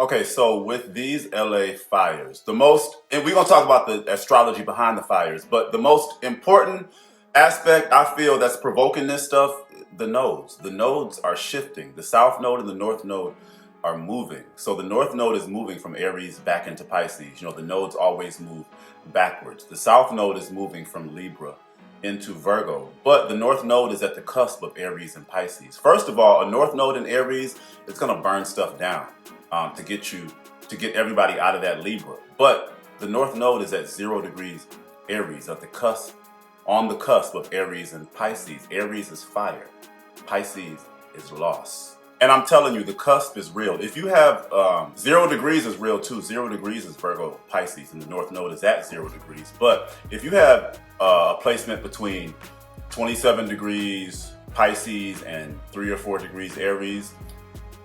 Okay, so with these LA fires, and we're gonna talk about the astrology behind the fires, but the most important aspect I feel that's provoking this stuff, the nodes. The nodes are shifting. The south node and the north node are moving. So the north node is moving from Aries back into Pisces. You know, the nodes always move backwards. The south node is moving from Libra into Virgo, but the north node is at the cusp of Aries and Pisces. First of all, a north node in Aries is going to burn stuff down to get everybody out of that Libra. But the north node is at 0 degrees Aries, at the cusp, on the cusp of Aries and Pisces. Aries is fire, Pisces is loss. And I'm telling you, the cusp is real. If you have 0 degrees is real too. 0 degrees is Virgo, Pisces, and the north node is at 0 degrees. But if you have a placement between 27 degrees Pisces and 3 or 4 degrees Aries,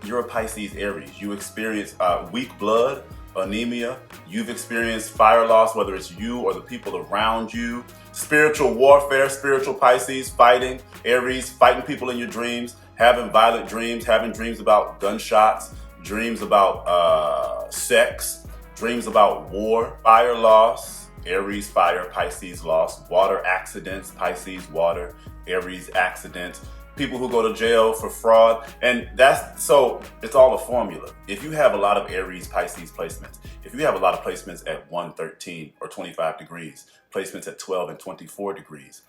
you're a Pisces Aries. You experience weak blood, anemia. You've experienced fire loss, whether it's you or the people around you. Spiritual warfare, spiritual Pisces, fighting Aries, fighting people in your dreams, having violent dreams, having dreams about gunshots, dreams about sex, dreams about war, fire loss, Aries fire, Pisces loss, water accidents, Pisces water, Aries accidents, people who go to jail for fraud. And so it's all a formula. If you have a lot of Aries Pisces placements, if you have a lot of placements at 113 or 25 degrees, placements at 12 and 24 degrees,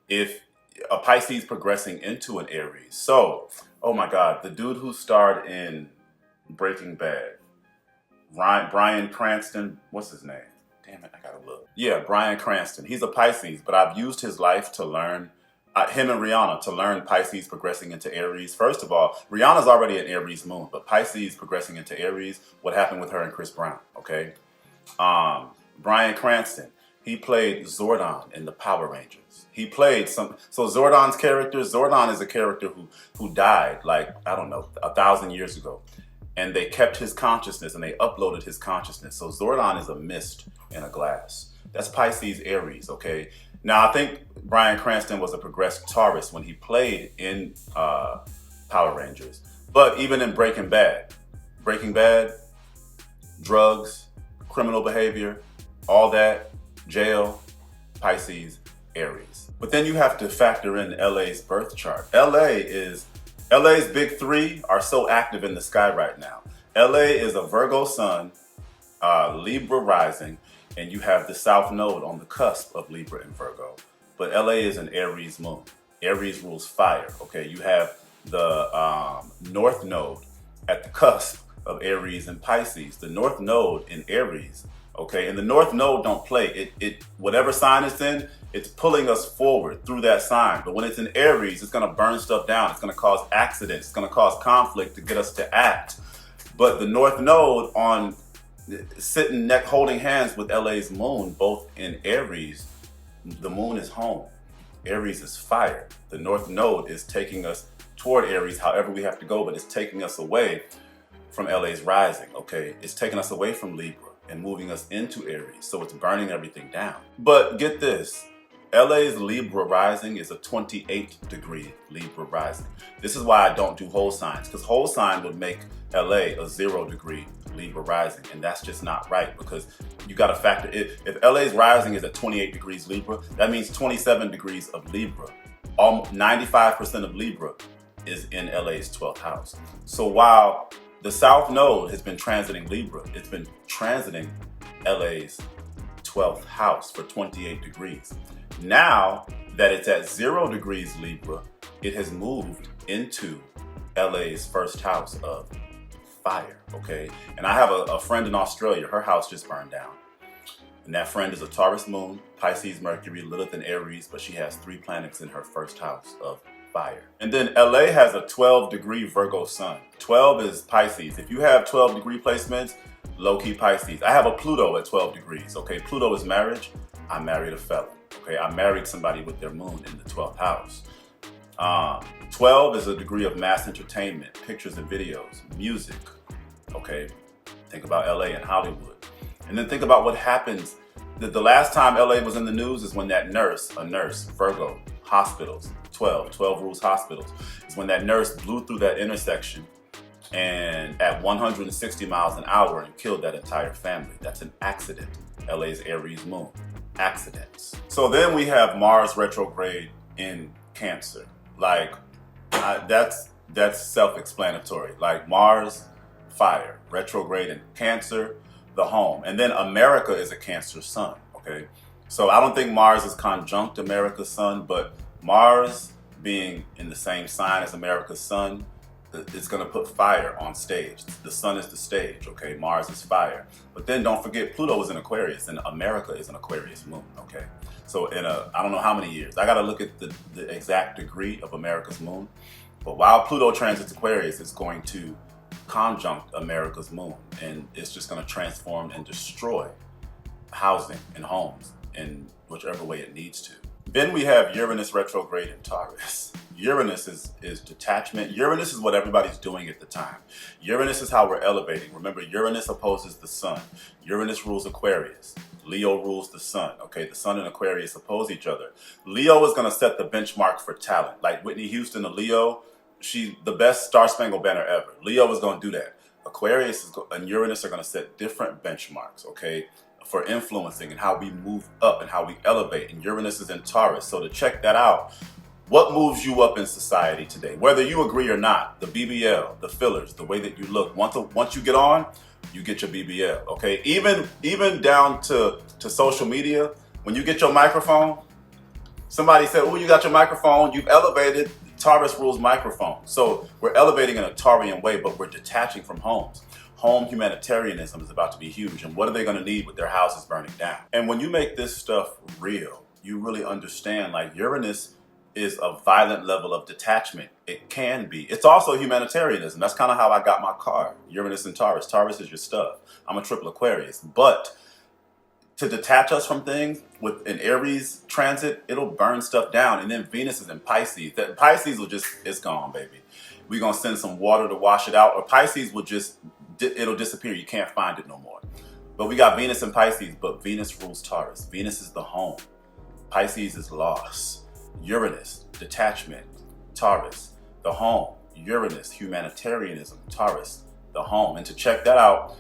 if a Pisces progressing into an Aries. So, oh my God, the dude who starred in Breaking Bad, Bryan Cranston, what's his name? Damn it, I gotta look. Yeah, Bryan Cranston. He's a Pisces, but I've used his life to learn, him and Rihanna, to learn Pisces progressing into Aries. First of all, Rihanna's already an Aries moon, but Pisces progressing into Aries, what happened with her and Chris Brown, okay? Bryan Cranston, he played Zordon in the Power Rangers. He played so Zordon's character, Zordon is a character who died like, I don't know, 1,000 years ago. And they kept his consciousness and they uploaded his consciousness. So Zordon is a mist in a glass. That's Pisces Aries, okay? Now I think Bryan Cranston was a progressed Taurus when he played in Power Rangers. But even in Breaking Bad, drugs, criminal behavior, all that, jail, Pisces, Aries. But then you have to factor in LA's birth chart. LA's big three are so active in the sky right now. LA is a Virgo sun, Libra rising, and you have the south node on the cusp of Libra and Virgo. But LA is an Aries moon. Aries rules fire, okay? You have the north node at the cusp of Aries and Pisces. The north node in Aries, okay? And the north node don't play. It whatever sign it's in, it's pulling us forward through that sign. But when it's in Aries, it's gonna burn stuff down. It's gonna cause accidents. It's gonna cause conflict to get us to act. But the north node sitting holding hands with LA's moon, both in Aries, the moon is home. Aries is fire. The north node is taking us toward Aries, however we have to go, but it's taking us away from LA's rising, okay? It's taking us away from Libra and moving us into Aries, so it's burning everything down. But get this, LA's Libra rising is a 28-degree Libra rising. This is why I don't do whole signs, because whole sign would make LA a 0-degree Libra rising, and that's just not right, because you got to factor it. If LA's rising is at 28 degrees Libra, that means 27 degrees of Libra. 95% of Libra is in LA's 12th house. So while the south node has been transiting Libra, it's been transiting LA's 12th house for 28 degrees. Now that it's at 0 degrees Libra, it has moved into LA's first house of fire, okay? And I have a friend in Australia, her house just burned down. And that friend is a Taurus moon, Pisces Mercury, Lilith and Aries, but she has 3 planets in her first house of fire. And then LA has a 12-degree Virgo sun. 12 is Pisces. If you have 12-degree placements, low-key Pisces. I have a Pluto at 12 degrees, okay? Pluto is marriage. I married a felon, okay? I married somebody with their moon in the 12th house. 12 is a degree of mass entertainment, pictures and videos, music, okay? Think about LA and Hollywood. And then think about what happens. The last time LA was in the news is when that nurse, Virgo, hospitals, 12 rules hospitals, is when that nurse blew through that intersection, and at 160 miles an hour and killed that entire family. That's an accident. LA's Aries moon. Accidents. So then we have Mars retrograde in Cancer. Like, that's self-explanatory. Like Mars, fire, retrograde in Cancer, the home. And then America is a Cancer sun, okay? So I don't think Mars is conjunct America's sun, but Mars being in the same sign as America's sun, it's going to put fire on stage. The sun is the stage, okay? Mars is fire. But then don't forget, Pluto is in Aquarius, and America is an Aquarius moon, okay? So in I don't know how many years. I got to look at the exact degree of America's moon. But while Pluto transits Aquarius, it's going to conjunct America's moon. And it's just going to transform and destroy housing and homes in whichever way it needs to. Then we have Uranus retrograde in Taurus. Uranus is detachment. Uranus is what everybody's doing at the time. Uranus is how we're elevating. Remember, Uranus opposes the sun. Uranus rules Aquarius. Leo rules the sun. Okay, the sun and Aquarius oppose each other. Leo is going to set the benchmark for talent. Like Whitney Houston, a Leo, she's the best Star Spangled Banner ever. Leo is going to do that. Aquarius and Uranus are going to set different benchmarks, okay, for influencing and how we move up and how we elevate. And Uranus is in Taurus. So to check that out, what moves you up in society today? Whether you agree or not, the BBL, the fillers, the way that you look. Once you get on, you get your BBL, okay? Even down to social media, when you get your microphone, somebody said, oh, you got your microphone, you've elevated. Taurus rules microphone. So we're elevating in a Taurian way, but we're detaching from homes. Home humanitarianism is about to be huge. And what are they going to need with their houses burning down? And when you make this stuff real, you really understand, like, Uranus is a violent level of detachment. It can be. It's also humanitarianism. That's kind of how I got my car. Uranus and Taurus. Taurus is your stuff. I'm a triple Aquarius. But to detach us from things with an Aries transit, it'll burn stuff down. And then Venus is in Pisces. That Pisces will just, it's gone, baby. We're going to send some water to wash it out. Or Pisces will just, it'll disappear. You can't find it no more. But we got Venus and Pisces, but Venus rules Taurus. Venus is the home. Pisces is loss. Uranus, detachment. Taurus, the home. Uranus, humanitarianism. Taurus, the home. And to check that out,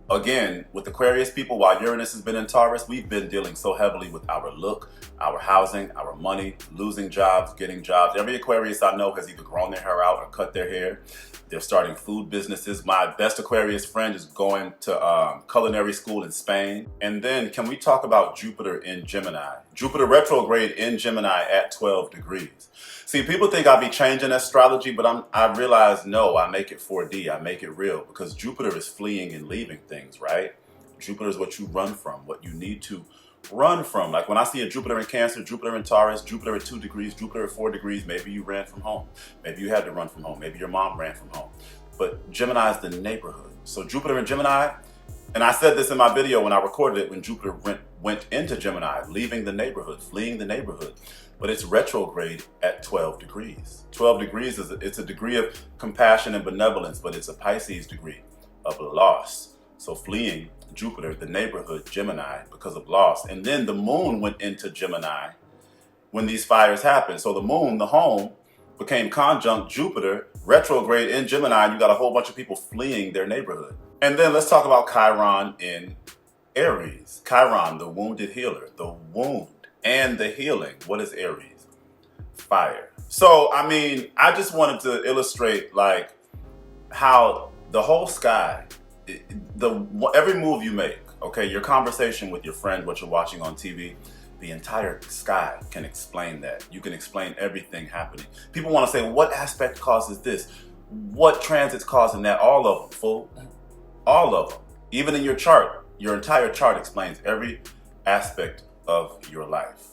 again, with Aquarius people, while Uranus has been in Taurus, we've been dealing so heavily with our look, our housing, our money, losing jobs, getting jobs. Every Aquarius I know has either grown their hair out or cut their hair. They're starting food businesses. My best Aquarius friend is going to culinary school in Spain. And then can we talk about Jupiter in Gemini? Jupiter retrograde in Gemini at 12 degrees. See, people think I'll be changing astrology, but I realize, no, I make it 4D. I make it real because Jupiter is fleeing and leaving things, right? Jupiter is what you run from, what you need to run from. Like when I see a Jupiter in Cancer, Jupiter in Taurus, Jupiter at 2 degrees, Jupiter at 4 degrees, maybe you ran from home. Maybe you had to run from home. Maybe your mom ran from home. But Gemini is the neighborhood. So Jupiter in Gemini, and I said this in my video when I recorded it, when Jupiter went into Gemini, leaving the neighborhood, fleeing the neighborhood. But it's retrograde at 12 degrees. 12 degrees it's a degree of compassion and benevolence, but it's a Pisces degree of loss. So fleeing Jupiter, the neighborhood, Gemini, because of loss. And then the moon went into Gemini when these fires happened. So the moon, the home, became conjunct Jupiter, retrograde in Gemini, and you got a whole bunch of people fleeing their neighborhood. And then let's talk about Chiron in Aries. Chiron, the wounded healer, the wound and the healing. What is Aries? Fire. So, I mean, I just wanted to illustrate like how the whole sky, every move you make, okay, your conversation with your friend, what you're watching on TV, the entire sky can explain that. You can explain everything happening. People want to say, what aspect causes this? What transit's causing that? All of them, fool. All of them. Even in your chart, your entire chart explains every aspect of your life.